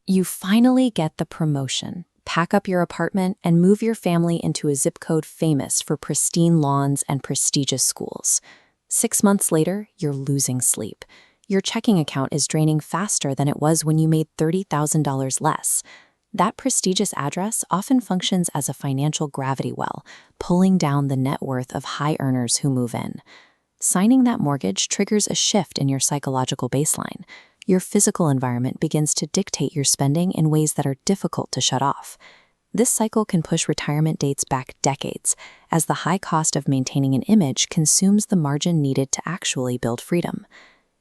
You finally get the promotion, pack up your apartment, and move your family into a zip code famous for pristine lawns and prestigious schools. 6 months later, you're losing sleep. Your checking account is draining faster than it was when you made $30,000 less. That prestigious address often functions as a financial gravity well, pulling down the net worth of high earners who move in. Signing that mortgage triggers a shift in your psychological baseline. Your physical environment begins to dictate your spending in ways that are difficult to shut off. This cycle can push retirement dates back decades, as the high cost of maintaining an image consumes the margin needed to actually build freedom.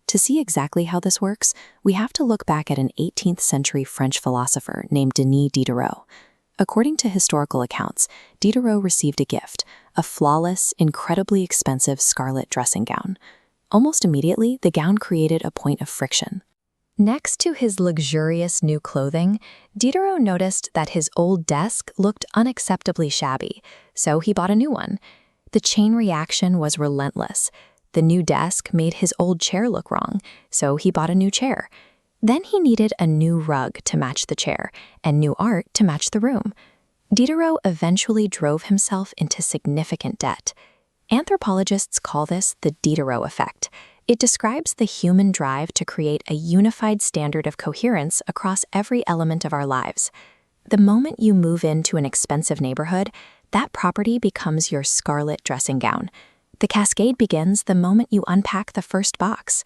To see exactly how this works, we have to look back at an 18th century French philosopher named Denis Diderot. According to historical accounts, Diderot received a gift, a flawless, incredibly expensive scarlet dressing gown. Almost immediately, the gown created a point of friction. Next to his luxurious new clothing, Diderot noticed that his old desk looked unacceptably shabby, so he bought a new one. The chain reaction was relentless. The new desk made his old chair look wrong, so he bought a new chair. Then he needed a new rug to match the chair, and new art to match the room. Diderot eventually drove himself into significant debt. Anthropologists call this the Diderot Effect. It describes the human drive to create a unified standard of coherence across every element of our lives. The moment you move into an expensive neighborhood, that property becomes your scarlet dressing gown. The cascade begins the moment you unpack the first box.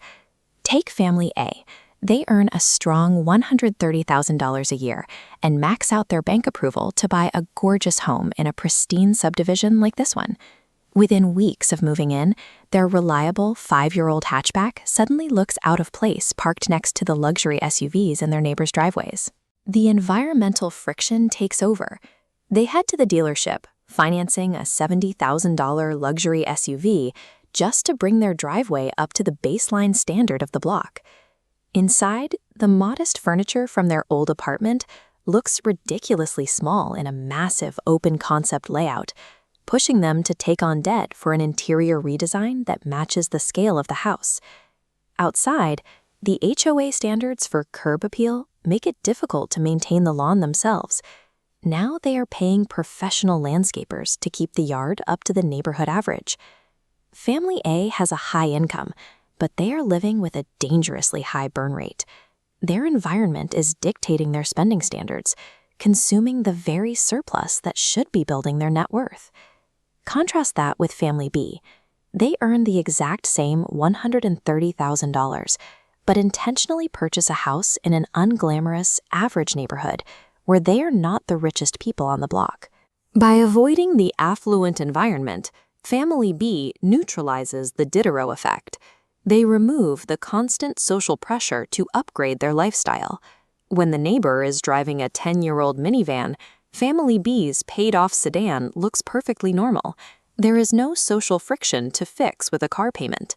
Take family A. They earn a strong $130,000 a year and max out their bank approval to buy a gorgeous home in a pristine subdivision like this one. Within weeks of moving in, their reliable 5-year-old hatchback suddenly looks out of place parked next to the luxury SUVs in their neighbors' driveways. The environmental friction takes over. They head to the dealership, financing a $70,000 luxury SUV just to bring their driveway up to the baseline standard of the block. Inside, the modest furniture from their old apartment looks ridiculously small in a massive open-concept layout, pushing them to take on debt for an interior redesign that matches the scale of the house. Outside, the HOA standards for curb appeal make it difficult to maintain the lawn themselves. Now they are paying professional landscapers to keep the yard up to the neighborhood average. Family A has a high income, but they are living with a dangerously high burn rate. Their environment is dictating their spending standards, consuming the very surplus that should be building their net worth. Contrast that with Family B. They earn the exact same $130,000, but intentionally purchase a house in an unglamorous, average neighborhood where they are not the richest people on the block. By avoiding the affluent environment, Family B neutralizes the Diderot effect. They remove the constant social pressure to upgrade their lifestyle. When the neighbor is driving a 10-year-old minivan, Family B's paid-off sedan looks perfectly normal. There is no social friction to fix with a car payment.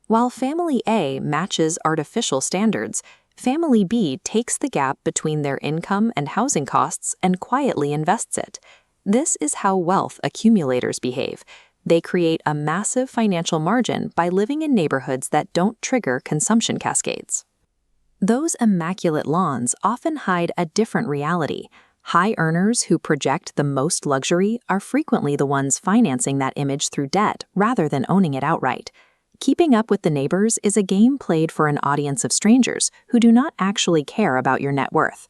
While Family A matches artificial standards, Family B takes the gap between their income and housing costs and quietly invests it. This is how wealth accumulators behave. They create a massive financial margin by living in neighborhoods that don't trigger consumption cascades. Those immaculate lawns often hide a different reality. High earners who project the most luxury are frequently the ones financing that image through debt rather than owning it outright. Keeping up with the neighbors is a game played for an audience of strangers who do not actually care about your net worth.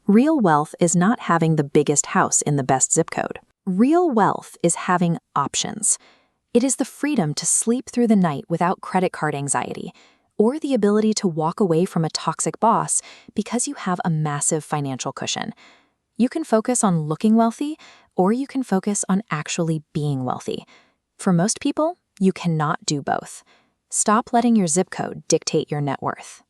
Real wealth is not having the biggest house in the best zip code. Real wealth is having options. It is the freedom to sleep through the night without credit card anxiety, or the ability to walk away from a toxic boss because you have a massive financial cushion. You can focus on looking wealthy, or you can focus on actually being wealthy. For most people, you cannot do both. Stop letting your zip code dictate your net worth.